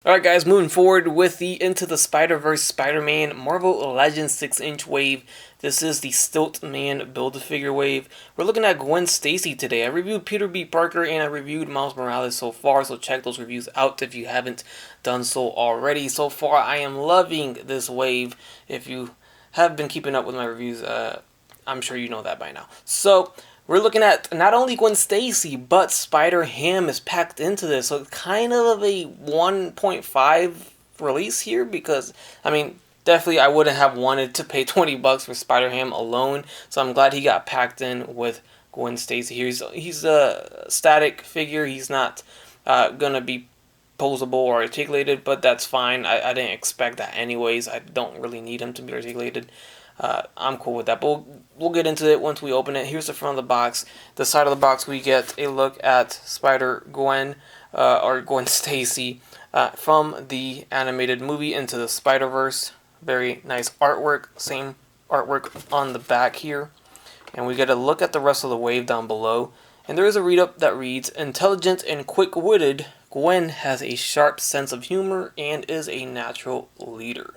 Alright guys, moving forward with the Into the Spider-Verse Spider-Man Marvel Legends 6-inch wave. This is the Stilt Man Build-A-Figure wave. We're looking at Gwen Stacy today. I reviewed Peter B. Parker and I reviewed Miles Morales so far, so check those reviews out if you haven't done so already. So far, I am loving this wave. If you have been keeping up with my reviews, I'm sure you know that by now. So, we're looking at not only Gwen Stacy, but SpiderHam is packed into this. So it's kind of a 1.5 release here because, I mean, definitely I wouldn't have wanted to pay 20 bucks for SpiderHam alone. So I'm glad he got packed in with Gwen Stacy here. He's a static figure. He's not going to be posable or articulated, but that's fine. I didn't expect that anyways. I don't really need him to be articulated. I'm cool with that, but we'll get into it once we open it. Here's the front of the box. The side of the box, we get a look at SpiderGwen, or Gwen Stacy, from the animated movie Into the Spider-Verse. Very nice artwork, same artwork on the back here. And we get a look at the rest of the wave down below. And there is a read-up that reads, "Intelligent and quick-witted, Gwen has a sharp sense of humor and is a natural leader."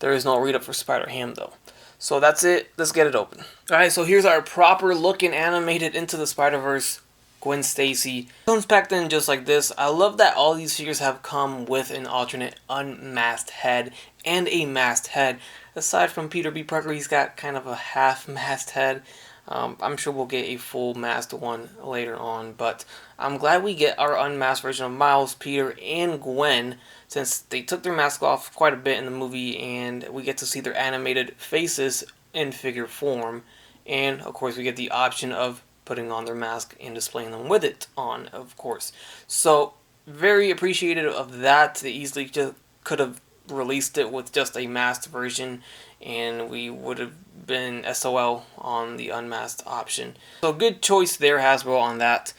There is no read-up for SpiderHam though. So that's it. Let's get it open. Alright, so here's our proper looking animated Into the Spider-Verse Gwen Stacy. Comes packed in just like this. I love that all these figures have come with an alternate unmasked head and a masked head. Aside from Peter B. Parker, he's got kind of a half-masked head. I'm sure we'll get a full masked one later on, but I'm glad we get our unmasked version of Miles, Peter, and Gwen, since they took their mask off quite a bit in the movie, and we get to see their animated faces in figure form, and of course we get the option of putting on their mask and displaying them with it on, of course. So, very appreciative of that. They easily just could have released it with just a masked version, and we would have been SOL on the unmasked option. So good choice there, Hasbro, on that.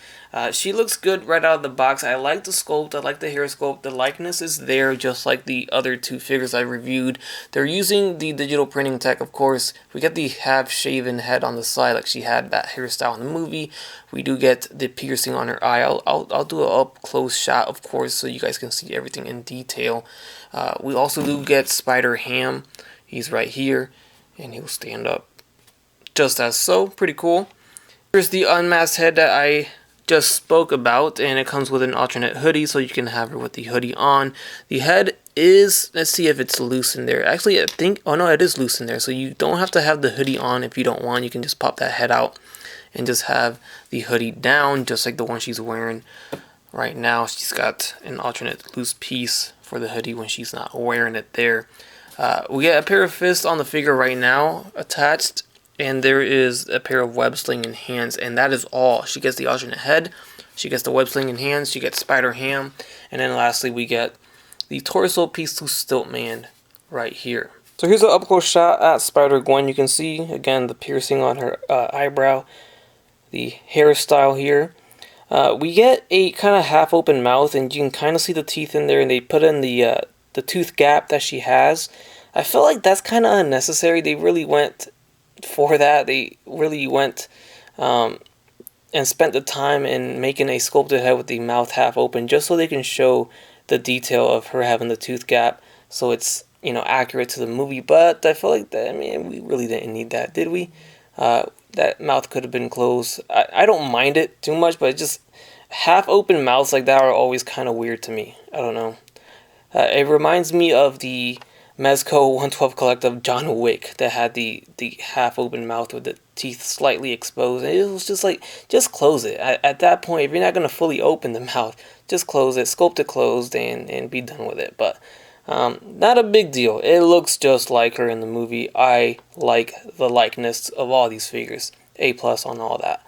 She looks good right out of the box. I like the sculpt. I like the hair sculpt. The likeness is there, just like the other two figures I reviewed. They're using the digital printing tech, of course. We get the half-shaven head on the side, like she had that hairstyle in the movie. We do get the piercing on her eye. I'll do an up-close shot, of course, so you guys can see everything in detail. We also do get SpiderHam. He's right here, and he'll stand up just as so. Pretty cool. Here's the unmasked head that I just spoke about, and it comes with an alternate hoodie, so you can have her with the hoodie on. The head is, let's see if it's loose in there. Actually, I think, oh no, it is loose in there, so you don't have to have the hoodie on if you don't want. You can just pop that head out and just have the hoodie down, just like the one she's wearing right now. She's got an alternate loose piece for the hoodie when she's not wearing it there. We get a pair of fists on the figure right now attached, and there is a pair of web slinging hands, and that is all. She gets the alternate head, she gets the web slinging hands, she gets SpiderHam, and then lastly we get the torso piece to Stilt Man right here. So here's an up close shot at SpiderGwen. You can see again the piercing on her eyebrow, the hairstyle here. We get a kind of half open mouth, and you can kind of see the teeth in there, and they put in the tooth gap that she has. I feel like that's kind of unnecessary. They really went for that. They really went and spent the time in making a sculpted head with the mouth half open, just so they can show the detail of her having the tooth gap, so it's, you know, accurate to the movie. But I feel like that, I mean, we really didn't need that, did we? That mouth could have been closed. I don't mind it too much, but just half open mouths like that are always kind of weird to me. I don't know. It reminds me of the Mezco 112 Collective John Wick that had the half-open mouth with the teeth slightly exposed. And it was just like, just close it. At that point, if you're not going to fully open the mouth, just close it, sculpt it closed, and be done with it. But not a big deal. It looks just like her in the movie. I like the likeness of all these figures. A+ on all that.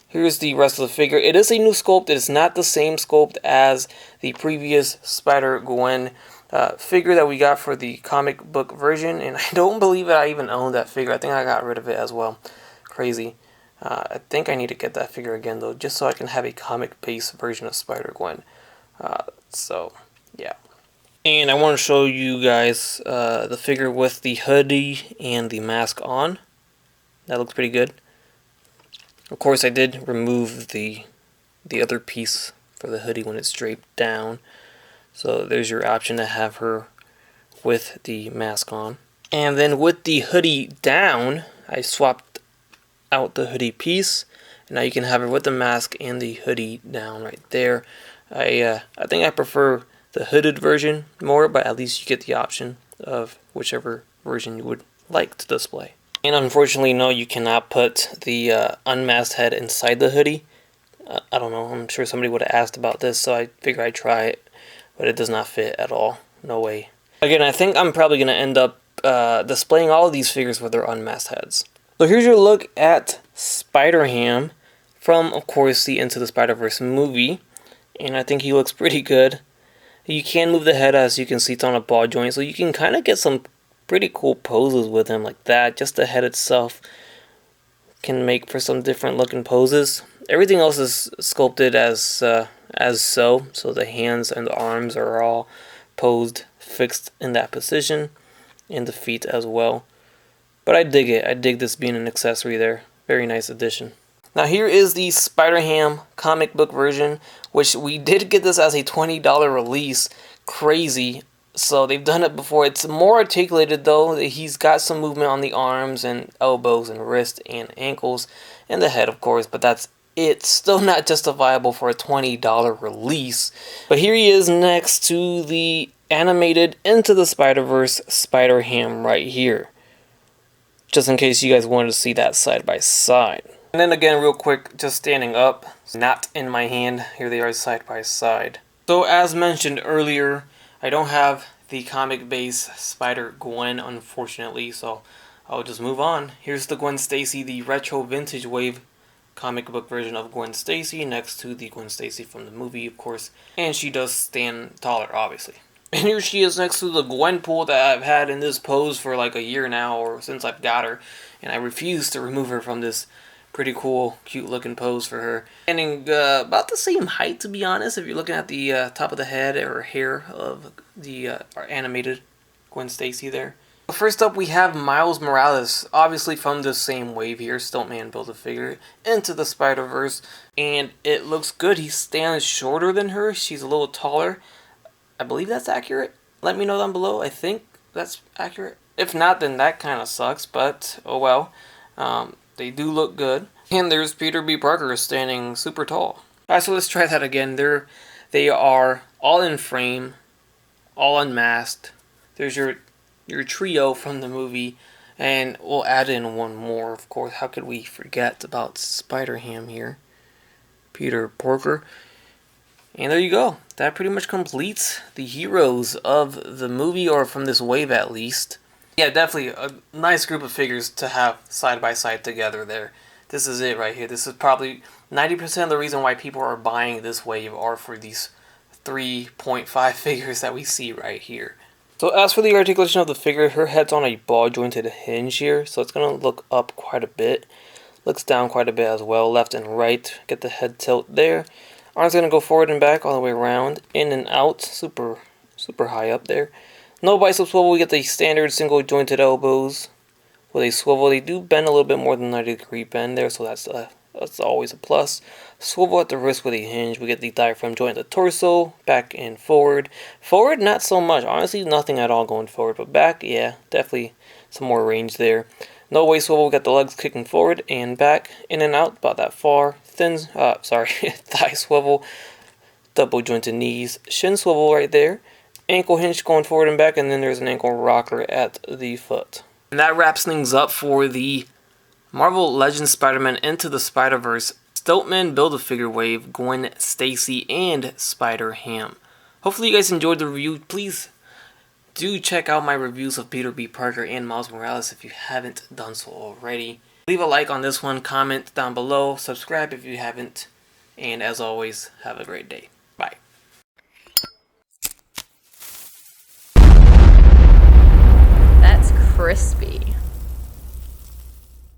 Here's the rest of the figure. It is a new sculpt. It is not the same sculpt as the previous SpiderGwen figure that we got for the comic book version, and I don't believe that I even own that figure. I think I got rid of it as well. Crazy. I think I need to get that figure again though, just so I can have a comic-based version of SpiderGwen. So yeah. And I want to show you guys the figure with the hoodie and the mask on. That looks pretty good. Of course, I did remove the other piece for the hoodie when it's draped down. So there's your option to have her with the mask on. And then with the hoodie down, I swapped out the hoodie piece. And now you can have her with the mask and the hoodie down right there. I think I prefer the hooded version more, but at least you get the option of whichever version you would like to display. And unfortunately, no, you cannot put the unmasked head inside the hoodie. I don't know, I'm sure somebody would have asked about this, so I figured I'd try it, but it does not fit at all. No way. Again, I think I'm probably going to end up displaying all of these figures with their unmasked heads. So here's your look at SpiderHam from, of course, the Into the Spider-Verse movie, and I think he looks pretty good. You can move the head, as you can see, it's on a ball joint, so you can kind of get some pretty cool poses with him like that. Just the head itself can make for some different looking poses. Everything else is sculpted as so the hands and the arms are all posed, fixed in that position, and the feet as well. But I dig it. I dig this being an accessory there. Very nice addition. Now here is the SpiderHam comic book version, which we did get this as a $20 release. Crazy. So they've done it before. It's more articulated though. He's got some movement on the arms and elbows and wrists and ankles and the head, of course, but that's it. Still not justifiable for a $20 release. But here he is next to the animated Into the Spider-Verse SpiderHam right here. Just in case you guys wanted to see that side by side. And then again, real quick, just standing up, not in my hand. Here they are side by side. So as mentioned earlier, I don't have the comic base SpiderGwen, unfortunately, so I'll just move on. Here's the Gwen Stacy, the retro vintage wave comic book version of Gwen Stacy, next to the Gwen Stacy from the movie, of course. And she does stand taller, obviously. And here she is next to the Gwenpool that I've had in this pose for like a year now, or since I've got her. And I refuse to remove her from this pretty cool, cute looking pose for her. Standing about the same height, to be honest, if you're looking at the top of the head or hair of the animated Gwen Stacy there. First up, we have Miles Morales, obviously from the same wave here, Stuntman Build-A-Figure, Into the Spider-Verse, and it looks good. He stands shorter than her, she's a little taller. I believe that's accurate. Let me know down below. I think that's accurate. If not, then that kind of sucks, but oh well. They do look good. And there's Peter B. Parker standing super tall. Alright, so let's try that again. They are all in frame, all unmasked. There's your trio from the movie, and we'll add in one more, of course. How could we forget about SpiderHam here? Peter Parker. And there you go. That pretty much completes the heroes of the movie, or from this wave at least. Yeah, definitely a nice group of figures to have side by side together there. This is it right here. This is probably 90% of the reason why people are buying this wave are for these 3.5 figures that we see right here. So as for the articulation of the figure, her head's on a ball jointed hinge here, so it's going to look up quite a bit. Looks down quite a bit as well, left and right. Get the head tilt there. Arms going to go forward and back all the way around, in and out, super high up there. No bicep swivel, we get the standard single jointed elbows. With a swivel, they do bend a little bit more than 90-degree bend there, so that's always a plus. Swivel at the wrist with a hinge, we get the diaphragm joint at the torso, back and forward. Forward, not so much, honestly nothing at all going forward, but back, yeah, definitely some more range there. No waist swivel, we got the legs kicking forward and back, in and out, about that far. Thigh swivel, double jointed knees, shin swivel right there. Ankle hinge going forward and back, and then there's an ankle rocker at the foot. And that wraps things up for the Marvel Legends Spider-Man Into the Spider-Verse Stuntman Build-A-Figure Wave, Gwen Stacy, and SpiderHam. Hopefully you guys enjoyed the review. Please do check out my reviews of Peter B. Parker and Miles Morales if you haven't done so already. Leave a like on this one, comment down below, subscribe if you haven't, and as always, have a great day. Bye. That's crispy.